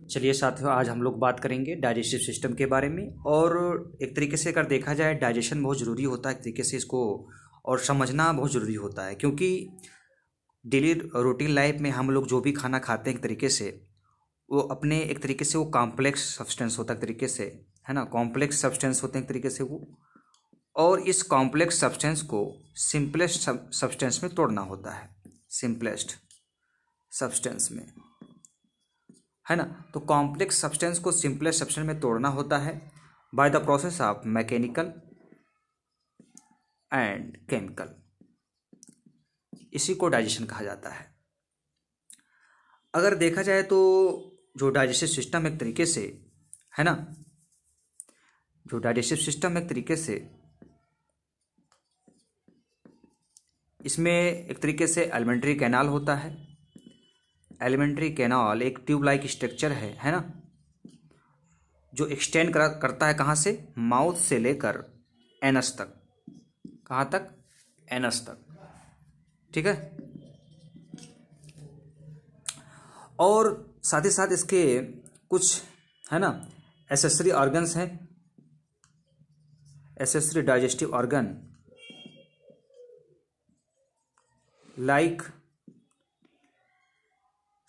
चलिए साथियों, आज हम लोग बात करेंगे डाइजेस्टिव सिस्टम के बारे में। और एक तरीके से अगर देखा जाए, डाइजेशन बहुत ज़रूरी होता है एक तरीके से इसको, और समझना बहुत ज़रूरी होता है, क्योंकि डेली रूटीन लाइफ में हम लोग जो भी खाना खाते हैं एक तरीके से वो अपने एक तरीके से वो कॉम्प्लेक्स सब्सटेंस होता है एक तरीके से, है ना। कॉम्प्लेक्स सब्सटेंस होते हैं एक तरीके से वो, और इस कॉम्प्लेक्स सब्सटेंस को सिंपलेस्ट सब्सटेंस में तोड़ना होता है, सिंपलेस्ट सब्सटेंस में, है ना। तो कॉम्प्लेक्स सब्सटेंस को सिंपलेस्ट सब्सटेंस में तोड़ना होता है by the process of mechanical and chemical. इसी को डाइजेशन कहा जाता है। अगर देखा जाए तो जो डाइजेस्टिव सिस्टम एक तरीके से, है ना, जो डाइजेस्टिव सिस्टम एक तरीके से, इसमें एक तरीके से एलिमेंट्री कैनाल होता है। एलिमेंट्री कैनाल एक ट्यूब लाइक स्ट्रक्चर है ना, जो एक्सटेंड करता है कहाँ से, माउथ से लेकर एनस तक। कहाँ तक? एनस तक, ठीक है। और साथ ही साथ इसके कुछ, है ना, एसेसरी ऑर्गन्स हैं, accessory digestive organ like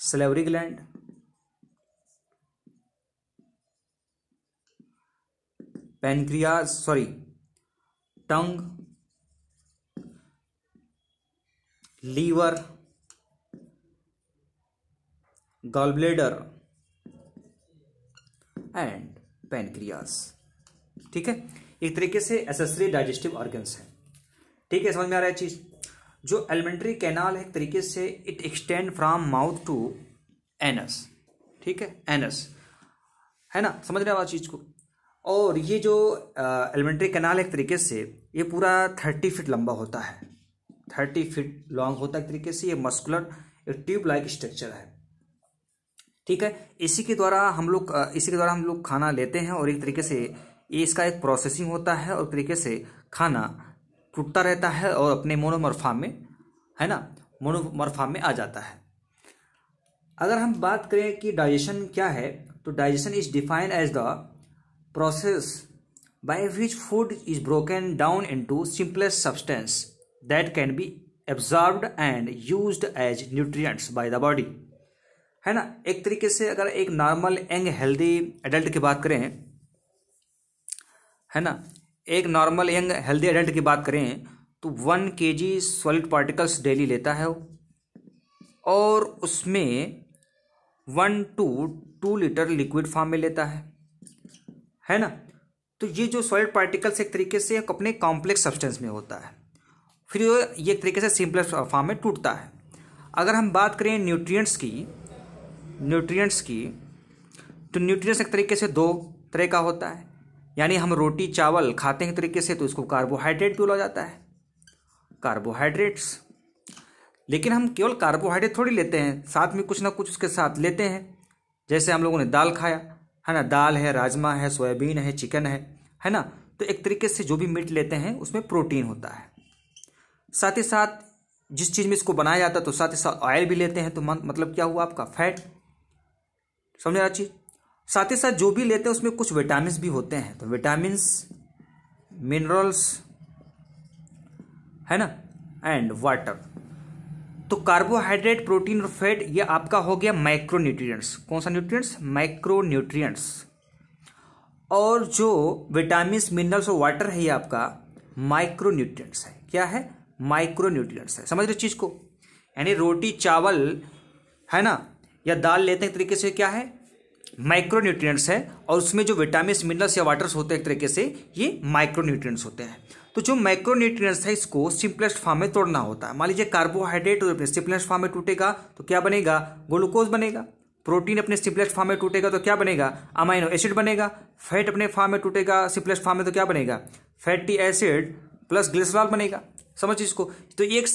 salivary gland, tongue, liver, gall bladder and pancreas, ठीक है। एक तरीके से एसेसरी डाइजेस्टिव ऑर्गन्स है, ठीक है। समझ में आ रहा है चीज? जो एलिमेंट्री कैनाल है एक तरीके से it extend from mouth to anus, ठीक है, एनस, है ना। समझ रहे हो चीज को? और ये जो एलिमेंट्री कैनाल एक तरीके से ये पूरा 30 फीट लंबा होता है, 30 फीट लॉन्ग होता है एक तरीके से। ये मस्कुलर एक ट्यूब लाइक स्ट्रक्चर है, ठीक है। इसी के द्वारा हम लोग खाना लेते हैं, और एक तरीके से ये इसका एक प्रोसेसिंग होता है, और एक तरीके से खाना टूटता रहता है और अपने मोनोमर फॉर्म में, है ना, मोनोमर फॉर्म में आ जाता है। अगर हम बात करें कि डाइजेशन क्या है, तो digestion is defined as the process by which food is broken down into simplest substance that can be absorbed and used as nutrients by the body, है ना। एक तरीके से अगर एक नॉर्मल यंग हेल्दी एडल्ट की बात करें, है ना, एक नॉर्मल यंग हेल्दी एडल्ट की बात करें तो 1 kg सॉलिड पार्टिकल्स डेली लेता है वो, और उसमें 1 to 2 लीटर लिक्विड फॉर्म में लेता है ना। तो ये जो सॉलिड पार्टिकल्स एक तरीके से अपने कॉम्प्लेक्स सब्सटेंस में होता है, फिर ये एक तरीके से सिंपलेस्ट फॉर्म में टूटता है। अगर हम बात करें न्यूट्रिएंट्स की, तो न्यूट्रिएंट्स एक तरीके से 2 तरह का होता है। यानी हम रोटी चावल खाते हैं एक तरीके से, तो इसको कार्बोहाइड्रेट भी बोला जाता है, कार्बोहाइड्रेट्स। लेकिन हम केवल कार्बोहाइड्रेट थोड़ी लेते हैं, साथ में कुछ ना कुछ उसके साथ लेते हैं। जैसे हम लोगों ने दाल खाया, है ना, दाल है, राजमा है, सोयाबीन है, चिकन है ना। तो एक तरीके से जो भी मीट लेते हैं उसमें प्रोटीन होता है। साथ ही साथ जिस चीज़ में इसको बनाया जाता है, तो साथ ही साथ ऑयल भी लेते हैं, तो मतलब क्या हुआ आपका, फैट। समझ रहा चीज? साथ ही साथ जो भी लेते हैं उसमें कुछ विटामिन भी होते हैं, तो विटामिन्स, मिनरल्स, है ना, एंड वाटर। तो कार्बोहाइड्रेट, प्रोटीन और फैट ये आपका हो गया माइक्रोन्यूट्रिएंट्स। कौन सा न्यूट्रिएंट्स? माइक्रोन्यूट्रिएंट्स। और जो विटामिन्स, मिनरल्स और वाटर है ये आपका माइक्रोन्यूट्रिएंट्स है। क्या है? माइक्रोन्यूट्रिएंट्स है। समझ रहे चीज को? यानी रोटी चावल, है ना, या दाल लेते हैं एक तरीके से क्या है, माइक्रोन्यूट्रिएंट्स है, और उसमें जो विटामिन्स, मिनरल्स या वाटर्स होते हैं एक तरीके से ये माइक्रोन्यूट्रिएंट्स होते हैं। तो जो माइक्रोन्यूट्रिएंट्स है इसको सिंपलेस्ट फॉर्म में तोड़ना होता है। मान लीजिए कार्बोहाइड्रेट अपने सिंपलेस्ट फॉर्म में टूटेगा तो क्या बनेगा, ग्लूकोज बनेगा। प्रोटीन अपने सिंपलेस्ट फॉर्म में टूटेगा तो क्या बनेगा, अमाइनो एसिड बनेगा। फैट अपने फॉर्म में टूटेगा सिंपलेस्ट फॉर्म में तो क्या बनेगा, फैटी एसिड प्लस ग्लिसरॉल बनेगा। समझ इसको? तो एक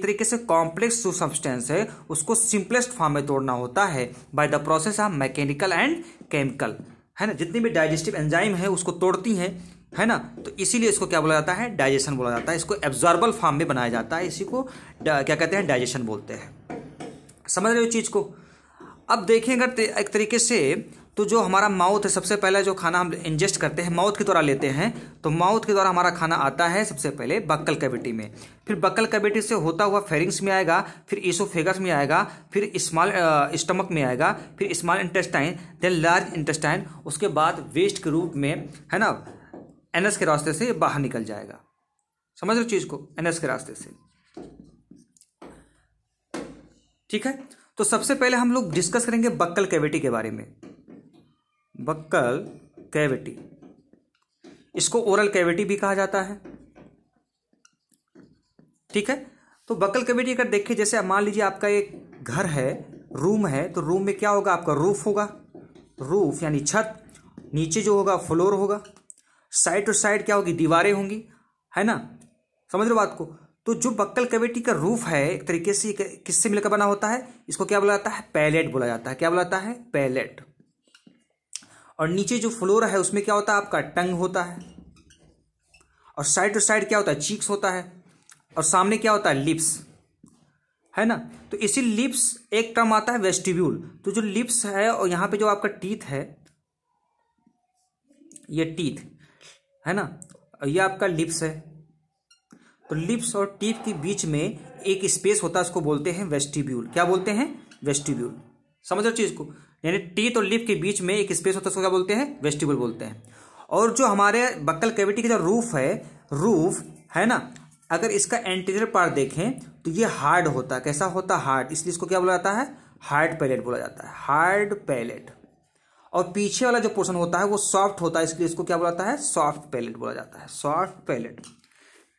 तरीके से कॉम्प्लेक्स जो सब्सटेंस है उसको सिंपलेस्ट फॉर्म में तोड़ना होता है by the process of mechanical and chemical, है ना। जितनी भी डाइजेस्टिव एंजाइम है उसको तोड़ती हैं, है ना। तो इसीलिए इसको क्या बोला जाता है, डाइजेशन बोला जाता है। इसको एब्जॉर्बल फॉर्म में बनाया जाता है, इसी को क्या कहते हैं, डाइजेशन बोलते हैं। समझ रहे हो चीज को? अब देखें अगर एक तरीके से, तो जो हमारा माउथ है, सबसे पहले जो खाना हम इंजेस्ट करते हैं माउथ के द्वारा लेते हैं, तो माउथ के द्वारा हमारा खाना आता है सबसे पहले बक्कल कैविटी में, फिर बक्कल कैविटी से होता हुआ फेरिंग्स में आएगा, फिर इसोफेगस में आएगा, फिर स्मॉल स्टमक में आएगा, फिर small intestine, then large intestine, उसके बाद वेस्ट के रूप में, है ना, एनस के रास्ते से बाहर निकल जाएगा। समझ रहे हो चीज को, एनस के रास्ते से। ठीक है, तो सबसे पहले हम लोग डिस्कस करेंगे बक्कल कैविटी के बारे में। बक्कल कैविटी, इसको ओरल कैविटी भी कहा जाता है। ठीक है, तो बक्कल कैविटी अगर देखें, जैसे मान लीजिए आपका एक घर है, रूम है, तो रूम में क्या होगा, आपका रूफ होगा, रूफ यानी छत, नीचे जो होगा फ्लोर होगा, साइड टू साइड क्या होगी, दीवारें होंगी, है ना, समझ रहे हो बात को। तो जो बक्कल कैविटी का रूफ है एक तरीके से किससे मिलकर बना होता है, इसको क्या बोला जाता है, पैलेट बोला जाता है। क्या बोला जाता है, पैलेट। और नीचे जो फ्लोर है उसमें क्या होता है, आपका टंग होता है, और साइड टू साइड क्या होता है, चीक्स होता है, और सामने क्या होता है, लिप्स, है ना। तो इसी लिप्स एक टर्म आता है वेस्टिब्यूल। तो जो लिप्स है और यहाँ पे जो आपका टीथ है, ये टीथ है ना, ये आपका लिप्स है। तो लिप्स और टीथ के बीच में एक स्पेस होता है, उसको बोलते हैं वेस्टिब्यूल। क्या बोलते हैं, वेस्टिब्यूल। समझ रहे चीज को, यानी टीथ और लिप के बीच में एक स्पेस होता है, उसको क्या बोलते हैं, वेस्टिब्यूल बोलते हैं। और जो हमारे बक्कल कैविटी का जो रूफ है ना, अगर इसका एंटीरियर पार्ट देखें तो ये हार्ड होता है। कैसा होता है, हार्ड, इसलिए इसको क्या बोला जाता है, हार्ड पैलेट बोला जाता है, हार्ड पैलेट। और पीछे वाला जो पोर्शन होता है वो सॉफ्ट होता है, इसलिए इसको क्या बोला जाता है, सॉफ्ट पैलेट बोला जाता है, सॉफ्ट पैलेट।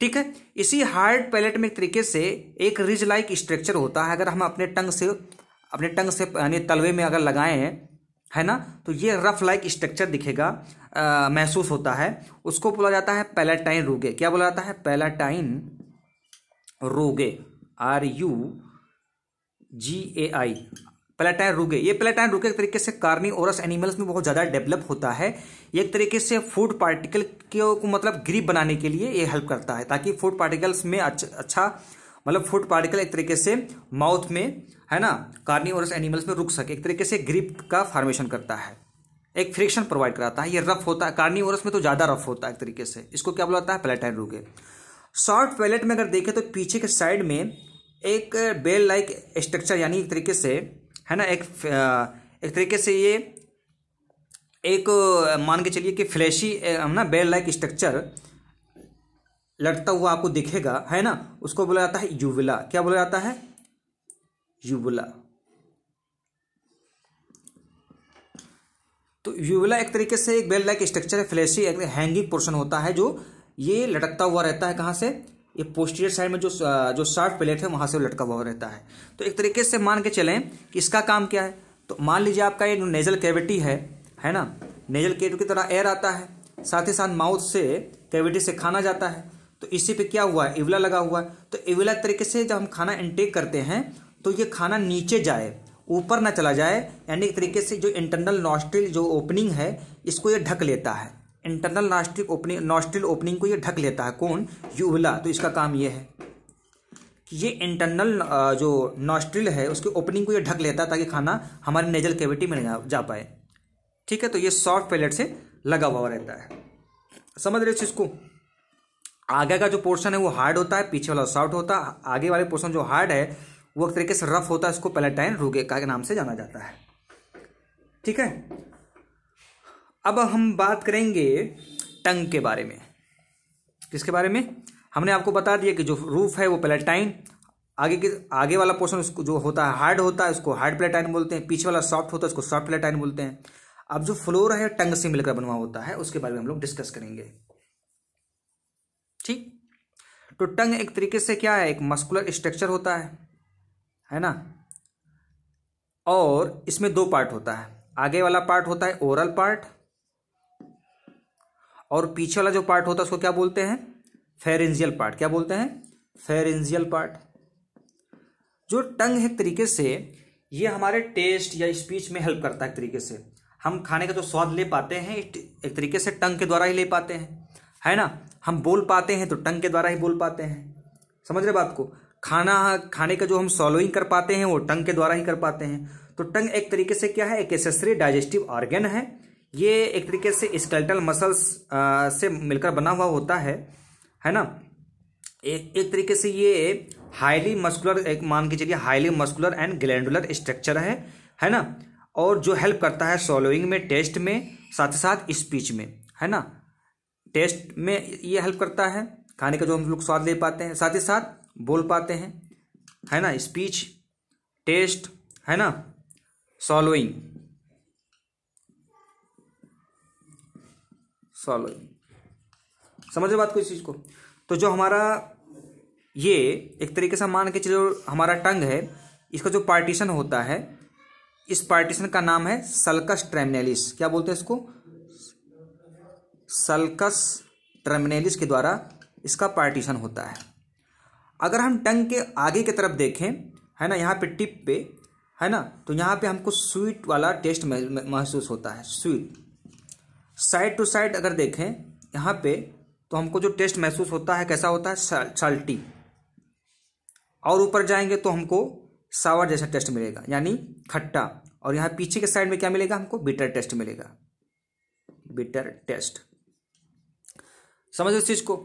ठीक है, इसी हार्ड पैलेट में एक तरीके से एक रिज लाइक स्ट्रक्चर होता है। अगर हम अपने टंग से यानी तलवे में अगर लगाए हैं, है ना, तो ये रफ लाइक स्ट्रक्चर दिखेगा, महसूस होता है। उसको बोला जाता है पैलेटाइन रूगे। क्या बोला जाता है, पैलेटाइन रूगे, RUGAI, पैलेटाइन रूगे। ये पैलेटाइन रूगे एक तरीके से कार्निवोरस एनिमल्स में बहुत ज़्यादा डेवलप होता है। ये एक तरीके से फूड पार्टिकल को मतलब ग्रिप बनाने के लिए ये हेल्प करता है, ताकि फूड पार्टिकल्स में अच्छा मतलब फूड पार्टिकल एक तरीके से माउथ में, है ना, कार्निवोरस एनिमल्स में रुक सके। एक तरीके से ग्रिप का फॉर्मेशन करता है, एक फ्रिक्शन प्रोवाइड कराता है। ये रफ होता है, कार्निवोरस में तो ज़्यादा रफ होता है एक तरीके से। इसको क्या बोला जाता है, पैलेटाइन रूगे। सॉफ्ट पैलेट में अगर देखें तो पीछे के साइड में एक बेल लाइक स्ट्रक्चर, यानी एक तरीके से, है ना, एक तरीके से ये एक मान के चलिए कि फ्लैशी ना बेल लाइक स्ट्रक्चर लटता हुआ आपको दिखेगा, है ना, उसको बोला जाता है यूवुला। क्या बोला जाता है, यूवुला। तो यूवुला एक तरीके से एक बेल लाइक स्ट्रक्चर है, फ्लैशी एक हैंगिंग पोर्शन होता है, जो ये लटकता हुआ रहता है। कहाँ से, ये पोस्टीरियर साइड में जो शार्प पैलेट है वहां से वो लटका हुआ रहता है। तो एक तरीके से मान के चलें कि इसका काम क्या है। तो मान लीजिए आपका ये नेजल कैविटी है ना, नेजल कैविटी की तरह एयर आता है, साथ ही साथ माउथ से कैविटी से खाना जाता है। तो इसी पे क्या हुआ है, इवला लगा हुआ है। तो इवला तरीके से जब हम खाना इनटेक करते हैं तो ये खाना नीचे जाए, ऊपर ना चला जाए, यानी एक तरीके से जो इंटरनल नॉस्ट्रिल जो ओपनिंग है इसको ये ढक लेता है। इंटरनल नॉस्ट्रिल ओपनिंग को ये ढक लेता है, कौन, यूवुला। तो इसका काम ये है कि ये इंटरनल जो नॉस्ट्रिल है उसकी ओपनिंग को ये ढक लेता है, ताकि खाना हमारे नेजल कैविटी में जा पाए। ठीक है, तो ये सॉफ्ट पैलेट से लगा हुआ रहता है। समझ रहे हो इसको। आगे का जो पोर्शन है वो हार्ड होता है, पीछे वाला सॉफ्ट होता है। आगे वाले पोर्शन जो हार्ड है वो एक तरीके से रफ होता है, इसको पैलेटाइन रूगे का नाम से जाना जाता है। ठीक है, अब हम बात करेंगे टंग के बारे में। किसके बारे में, हमने आपको बता दिया कि जो रूफ है वो पैलेटाइन, आगे वाला पोर्शन उसको जो होता है हार्ड होता है, उसको हार्ड पैलेटाइन बोलते हैं। पीछे वाला सॉफ्ट होता है, उसको सॉफ्ट पैलेटाइन बोलते हैं। अब जो फ्लोर है टंग से मिलकर बनवा होता है, उसके बारे में हम लोग डिस्कस करेंगे। ठीक, तो टंग एक तरीके से क्या है, एक मस्कुलर स्ट्रक्चर होता है ना, और इसमें दो पार्ट होता है। आगे वाला पार्ट होता है ओरल पार्ट, और पीछे वाला जो पार्ट होता है उसको क्या बोलते हैं, फेरेंजियल पार्ट। क्या बोलते हैं, फेरेंजियल पार्ट। जो टंग है एक तरीके से ये हमारे टेस्ट या स्पीच में हेल्प करता है। एक तरीके से हम खाने का जो स्वाद ले पाते हैं एक तरीके से टंग के द्वारा ही ले पाते हैं, है ना। हम बोल पाते हैं तो टंग के द्वारा ही बोल पाते हैं। समझ रहे बात को। खाने का जो हम सॉलोइंग कर पाते हैं वो टंग के द्वारा ही कर पाते हैं। तो टंग एक तरीके से क्या है, एक एक्सेसरी डाइजेस्टिव ऑर्गन है। ये एक तरीके से स्केलेटल मसल्स से मिलकर बना हुआ होता है ना। एक तरीके से ये हाईली मस्कुलर, एक मान के चलिए highly muscular and glandular structure है ना, और जो हेल्प करता है सॉलोइंग में, टेस्ट में, साथ ही साथ स्पीच में, है ना। टेस्ट में ये हेल्प करता है, खाने का जो हम लोग स्वाद ले पाते हैं, साथ ही साथ बोल पाते हैं, है ना। स्पीच, टेस्ट, है ना, सॉलोइंग, समझ रहे बात को इस चीज को। तो जो हमारा ये एक तरीके से मान के चलो हमारा टंग है, इसका जो पार्टीशन होता है, इस पार्टीशन का नाम है सल्कस टर्मिनेलिस। क्या बोलते हैं इसको? सल्कस टर्मिनेलिस के द्वारा इसका पार्टीशन होता है। अगर हम टंग के आगे की तरफ देखें, है ना, यहाँ पे टिप पे, है ना, तो यहाँ पे हमको स्वीट वाला टेस्ट महसूस होता है, स्वीट। साइड टू साइड अगर देखें यहाँ पे, तो हमको जो टेस्ट महसूस होता है कैसा होता है, साल्टी। और ऊपर जाएंगे तो हमको सावर जैसा टेस्ट मिलेगा, यानी खट्टा। और यहाँ पीछे के साइड में क्या मिलेगा हमको, बिटर टेस्ट मिलेगा, बिटर टेस्ट। समझ इस चीज को।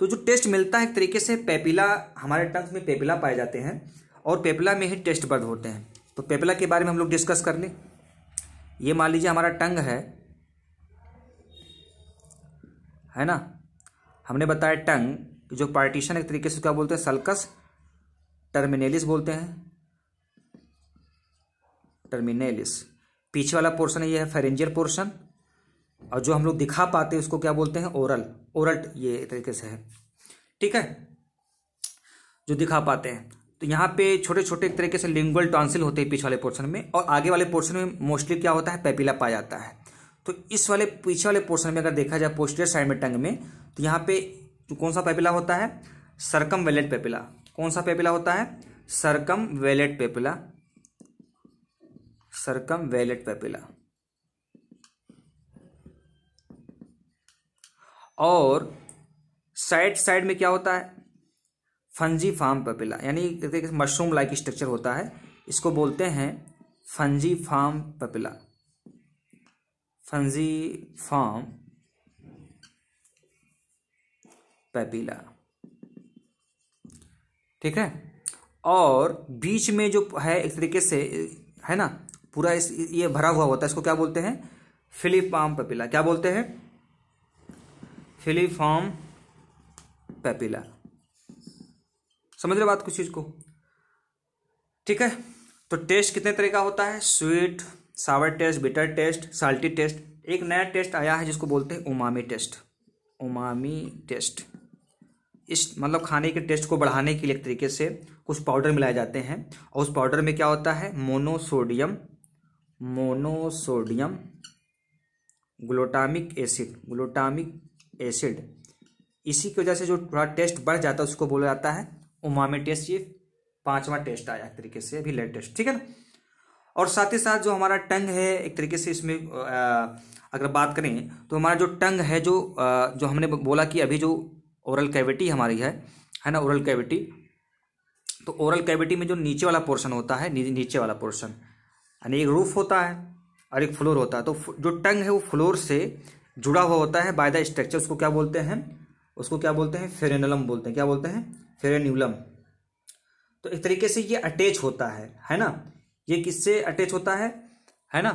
तो जो टेस्ट मिलता है एक तरीके से पेपिला, हमारे टंग में पेपिला पाए जाते हैं और पेपिला में ही टेस्ट बड होते हैं। तो पेपिला के बारे में हम लोग डिस्कस कर लें। ये मान लीजिए हमारा टंग है ना, हमने बताया टंग जो पार्टीशन एक तरीके से क्या बोलते हैं, सल्कस टर्मिनेलिस बोलते हैं, टर्मिनेलिस। पीछे वाला पोर्शन ये है फेरेंजियल पोर्शन, और जो हम लोग दिखा पाते हैं उसको क्या बोलते हैं, ओरल। ओरल ये तरीके से है, ठीक है, जो दिखा पाते हैं। तो यहाँ पे छोटे छोटे एक तरीके से लिंगुअल टॉन्सिल होते हैं पीछे वाले पोर्शन में, और आगे वाले पोर्शन में मोस्टली क्या होता है, पेपिला पाया जाता है। तो इस वाले पीछे वाले पोर्शन में अगर देखा जाए पोस्टीरियर साइड में टंग में, तो यहाँ पे कौन सा पेपिला होता है, सर्कमवेलेट पेपिला। कौन सा पेपिला होता है, सर्कमवेलेट पेपिला, सर्कमवेलेट पेपिला। और साइड साइड में क्या होता है, फंजीफार्म पेपिला, यानी मशरूम लाइक स्ट्रक्चर होता है, इसको बोलते हैं फंजीफार्म पेपिला, फंजीफार्म पेपिला, ठीक है। और बीच में जो है एक तरीके से, है ना, पूरा ये भरा हुआ होता है, इसको क्या बोलते हैं, फिलीफॉर्म पेपिला। क्या बोलते हैं, फिलीफॉर्म पेपिला। समझ रहे बात कुछ चीज को, ठीक है। तो टेस्ट कितने तरह का होता है, sweet, sour taste, bitter taste, salty taste. एक नया टेस्ट आया है जिसको बोलते हैं उमामी टेस्ट, उमामी टेस्ट। इस मतलब खाने के टेस्ट को बढ़ाने के लिए एक तरीके से कुछ पाउडर मिलाए जाते हैं, और उस पाउडर में क्या होता है, मोनोसोडियम ग्लूटामिक एसिड। इसी की वजह से जो थोड़ा टेस्ट बढ़ जाता है उसको बोला जाता है उमामी टेस्ट। ये 5वां टेस्ट आया एक तरीके से अभी लेटेस्ट, ठीक है ना। और साथ ही साथ जो हमारा टंग है एक तरीके से, इसमें अगर बात करें तो हमारा जो टंग है, जो हमने बोला कि अभी जो ओरल कैविटी हमारी है ना, ओरल कैविटी। तो ओरल कैविटी में जो नीचे वाला पोर्शन होता है, नीचे वाला पोर्शन, यानी एक रूफ होता है और एक फ्लोर होता है। तो जो टंग है वो फ्लोर से जुड़ा हुआ होता है बाय द स्ट्रक्चर। उसको क्या बोलते हैं, फेरेनुलम बोलते हैं। क्या बोलते हैं, फेरेन्यूलम। तो एक तरीके से ये अटैच होता है ना। ये किससे अटैच होता है ना,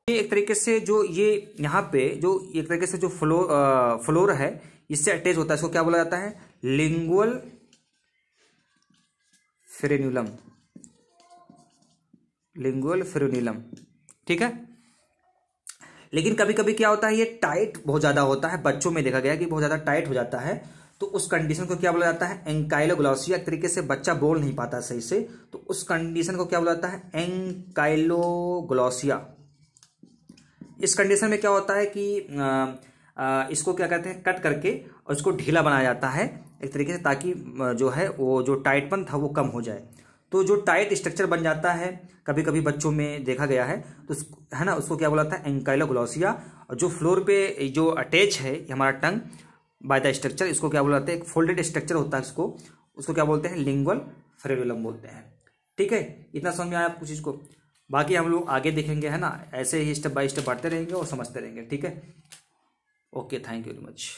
ये एक तरीके से जो ये यहाँ पे जो एक तरीके से जो फ्लोर है इससे अटैच होता है। इसको क्या बोला जाता है, लिंगुअल फेरेन्यूलम, लिंगुअल फेरेन्यूलम, ठीक है। लेकिन कभी कभी क्या होता है, ये टाइट बहुत ज्यादा होता है, बच्चों में देखा गया कि बहुत ज्यादा टाइट हो जाता है। तो उस कंडीशन को क्या बोला जाता है, एंकाइलोग्लॉसिया। एक तरीके से बच्चा बोल नहीं पाता सही से, तो उस कंडीशन को क्या बोला जाता है, एंकाइलोग्लॉसिया। इस कंडीशन में क्या होता है कि इसको क्या कहते हैं, कट करके और इसको ढीला बनाया जाता है एक तरीके से, ताकि जो है वो जो टाइटपन था वो कम हो जाए। तो जो टाइट स्ट्रक्चर बन जाता है कभी कभी बच्चों में देखा गया है, तो है ना, उसको क्या बोला जाता है, एंकाइलोग्लॉसिया। और जो फ्लोर पे जो अटैच है हमारा टंग बाय द स्ट्रक्चर, इसको क्या बोला जाता है, एक फोल्डेड स्ट्रक्चर होता है, उसको क्या बोलते हैं, लिंगुअल फेरेन्यूलम बोलते हैं, ठीक है। इतना समझ में आया आपको चीज को। बाकी हम लोग आगे देखेंगे, है ना, ऐसे ही स्टेप बाय स्टेप बढ़ते रहेंगे और समझते रहेंगे। ठीक है, okay, thank you very much.